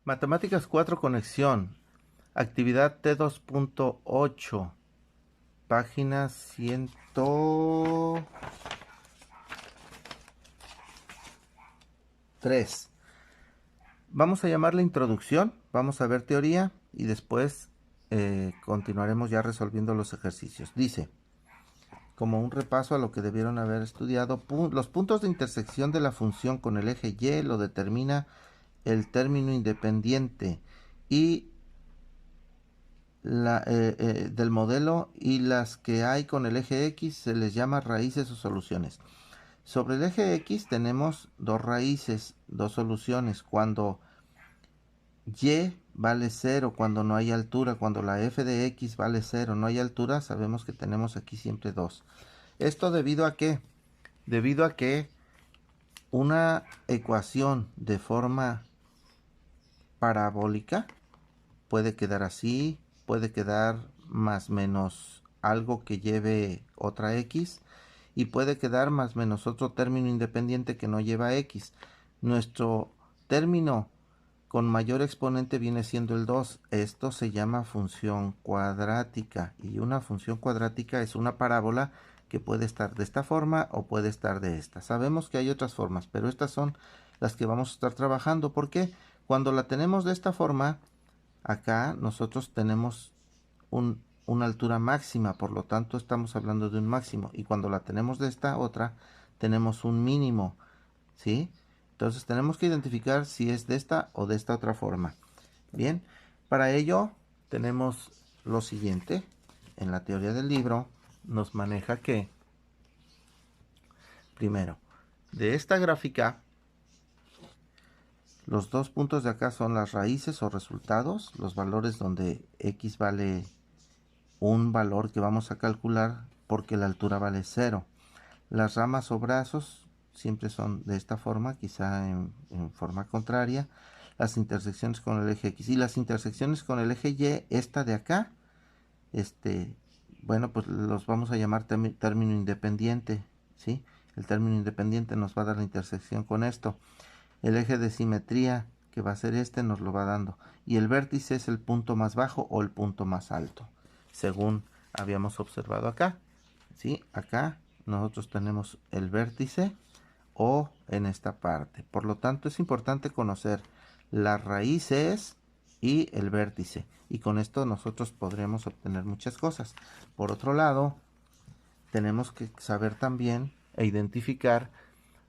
Matemáticas 4 conexión. Actividad T2.8. Página 103. Vamos a llamarla introducción. Vamos a ver teoría y después continuaremos ya resolviendo los ejercicios. Dice, como un repaso a lo que debieron haber estudiado, los puntos de intersección de la función con el eje Y lo determina el término independiente y del modelo, y las que hay con el eje X se les llama raíces o soluciones. Sobre el eje X tenemos dos raíces, dos soluciones. Cuando Y vale 0, cuando no hay altura, cuando la f de X vale 0, no hay altura, sabemos que tenemos aquí siempre 2. ¿Esto debido a qué? Debido a que una ecuación de forma parabólica puede quedar así, puede quedar más menos algo que lleve otra X, y puede quedar más menos otro término independiente que no lleva X. Nuestro término con mayor exponente viene siendo el 2. Esto se llama función cuadrática, y una función cuadrática es una parábola que puede estar de esta forma o puede estar de esta. Sabemos que hay otras formas, pero estas son las que vamos a estar trabajando, porque cuando la tenemos de esta forma, acá nosotros tenemos una altura máxima, por lo tanto estamos hablando de un máximo, y cuando la tenemos de esta otra tenemos un mínimo, ¿sí? Entonces tenemos que identificar si es de esta o de esta otra forma. Bien, para ello tenemos lo siguiente. En la teoría del libro nos maneja que, primero, de esta gráfica, los dos puntos de acá son las raíces o resultados, los valores donde X vale un valor que vamos a calcular porque la altura vale 0. Las ramas o brazos siempre son de esta forma, quizá en forma contraria. Las intersecciones con el eje X y las intersecciones con el eje Y, esta de acá, bueno, pues los vamos a llamar término independiente, ¿sí? El término independiente nos va a dar la intersección con esto. El eje de simetría, que va a ser este, nos lo va dando. Y el vértice es el punto más bajo o el punto más alto, según habíamos observado acá. ¿Sí? Acá nosotros tenemos el vértice o en esta parte. Por lo tanto, es importante conocer las raíces y el vértice. Y con esto nosotros podremos obtener muchas cosas. Por otro lado, tenemos que saber también e identificar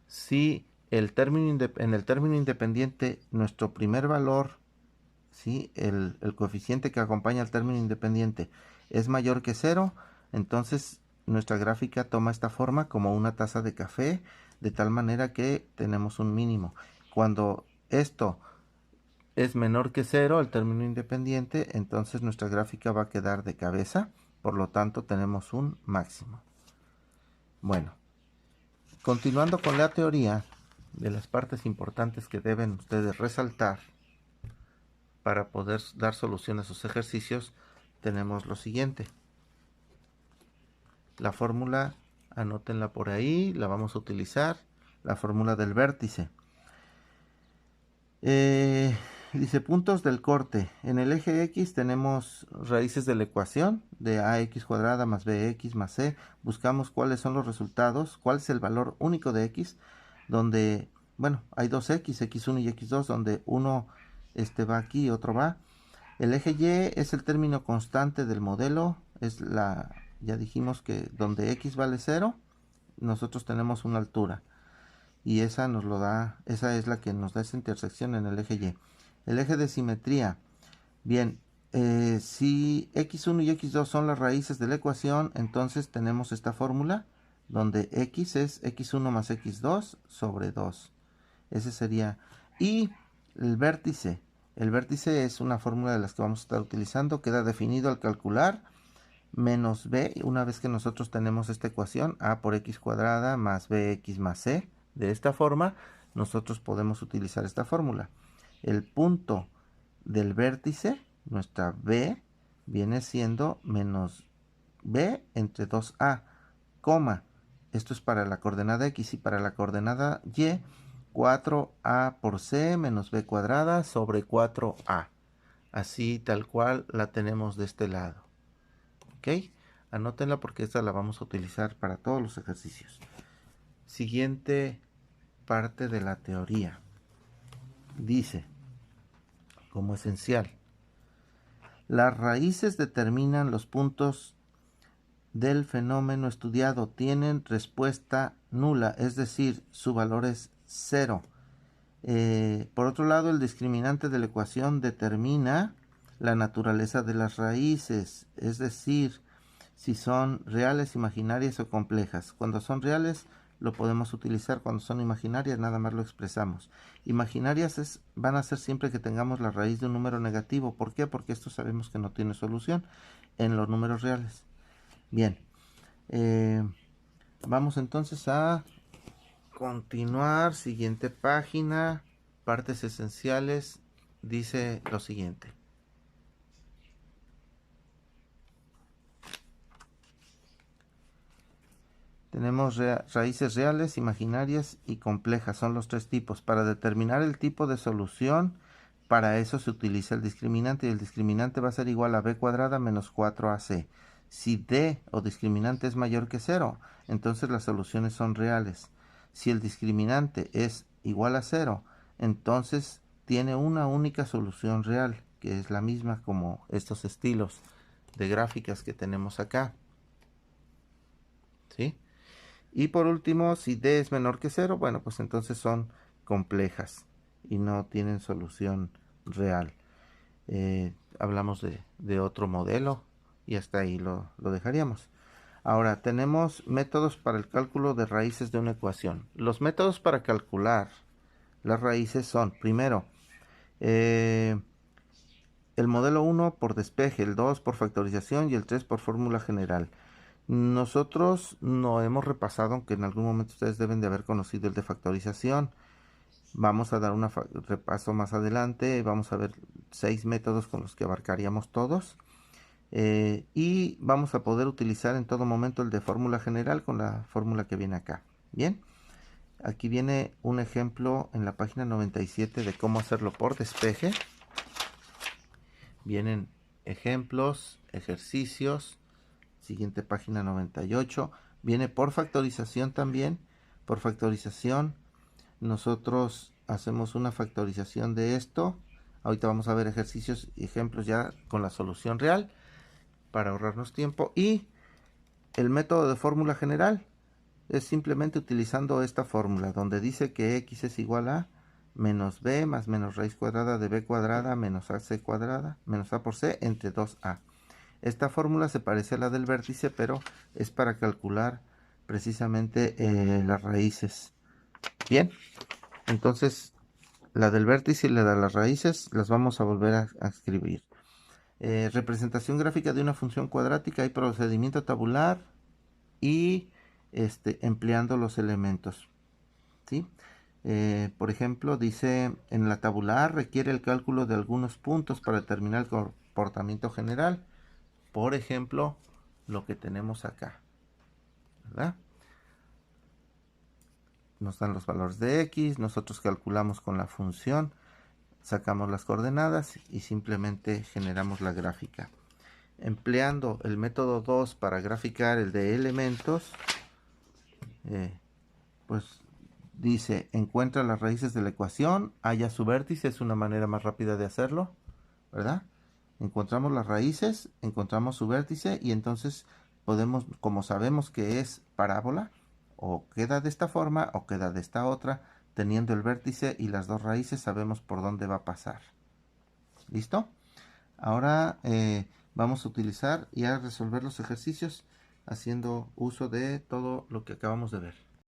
si en el término independiente nuestro primer valor, ¿sí? El coeficiente que acompaña al término independiente es mayor que 0, entonces nuestra gráfica toma esta forma como una taza de café, de tal manera que tenemos un mínimo. Cuando esto es menor que 0, el término independiente, entonces nuestra gráfica va a quedar de cabeza, por lo tanto tenemos un máximo. Bueno, continuando con la teoría, de las partes importantes que deben ustedes resaltar para poder dar solución a sus ejercicios, tenemos lo siguiente. La fórmula, anótenla por ahí, la vamos a utilizar, la fórmula del vértice. Dice puntos del corte. En el eje X tenemos raíces de la ecuación de ax cuadrada más bx más c. Buscamos cuáles son los resultados, cuál es el valor único de x, donde, bueno, hay dos x, x1 y x2, donde uno va aquí y otro va. El eje Y es el término constante del modelo, ya dijimos que donde x vale 0, nosotros tenemos una altura, y esa nos lo da, esa es la que nos da esa intersección en el eje Y. El eje de simetría, bien, si x1 y x2 son las raíces de la ecuación, entonces tenemos esta fórmula donde x es x1 más x2 sobre 2. Ese sería. Y el vértice es una fórmula de las que vamos a estar utilizando, queda definido al calcular menos b, una vez que nosotros tenemos esta ecuación, a por x cuadrada más bx más c. De esta forma nosotros podemos utilizar esta fórmula. El punto del vértice, nuestra b, viene siendo menos b entre 2a, coma, esto es para la coordenada x, y para la coordenada y 4a por c menos b cuadrada sobre 4a. Así tal cual la tenemos de este lado. ¿Ok? Anótenla porque esta la vamos a utilizar para todos los ejercicios. Siguiente parte de la teoría. Dice, como esencial, las raíces determinan los puntos del fenómeno estudiado. Tienen respuesta nula, es decir, su valor es 0. Por otro lado, el discriminante de la ecuación determina la naturaleza de las raíces, es decir, si son reales, imaginarias o complejas. Cuando son reales lo podemos utilizar, cuando son imaginarias nada más lo expresamos. Imaginarias van a ser siempre que tengamos la raíz de un número negativo. ¿Por qué? Porque esto sabemos que no tiene solución en los números reales. Bien, vamos entonces a continuar. Siguiente página, partes esenciales, dice lo siguiente. Tenemos raíces reales, imaginarias y complejas. Son los tres tipos. Para determinar el tipo de solución, para eso se utiliza el discriminante. Y el discriminante va a ser igual a b cuadrada menos 4ac. Si d o discriminante es mayor que 0, entonces las soluciones son reales. Si el discriminante es igual a 0, entonces tiene una única solución real, que es la misma como estos estilos de gráficas que tenemos acá. ¿Sí? Y por último, si d es menor que 0, bueno, pues entonces son complejas y no tienen solución real. Hablamos de otro modelo y hasta ahí lo dejaríamos. Ahora, tenemos métodos para el cálculo de raíces de una ecuación. Los métodos para calcular las raíces son, primero, el modelo 1 por despeje, el 2 por factorización y el 3 por fórmula general. Nosotros no hemos repasado, aunque en algún momento ustedes deben de haber conocido el de factorización. Vamos a dar un repaso más adelante. Vamos a ver 6 métodos con los que abarcaríamos todos. Y vamos a poder utilizar en todo momento el de fórmula general con la fórmula que viene acá. Bien, aquí viene un ejemplo en la página 97 de cómo hacerlo por despeje. Vienen ejemplos, ejercicios. Siguiente página 98. Viene por factorización también. Por factorización nosotros hacemos una factorización de esto. Ahorita vamos a ver ejercicios y ejemplos ya con la solución real para ahorrarnos tiempo. Y el método de fórmula general es simplemente utilizando esta fórmula donde dice que x es igual a menos b más menos raíz cuadrada de b cuadrada menos ac cuadrada menos a por c entre 2a. Esta fórmula se parece a la del vértice, pero es para calcular precisamente las raíces. Bien, entonces la del vértice y la de las raíces las vamos a volver a escribir. Representación gráfica de una función cuadrática y procedimiento tabular y empleando los elementos. ¿Sí? Por ejemplo, dice en la tabular requiere el cálculo de algunos puntos para determinar el comportamiento general. Por ejemplo, lo que tenemos acá, ¿verdad? Nos dan los valores de x, nosotros calculamos con la función, sacamos las coordenadas y simplemente generamos la gráfica. Empleando el método 2 para graficar el de elementos, pues dice, encuentra las raíces de la ecuación, halla su vértice, es una manera más rápida de hacerlo, ¿verdad? Encontramos las raíces, encontramos su vértice y entonces podemos, como sabemos que es parábola, o queda de esta forma o queda de esta otra, teniendo el vértice y las dos raíces sabemos por dónde va a pasar. ¿Listo? Ahora vamos a utilizar y a resolver los ejercicios haciendo uso de todo lo que acabamos de ver.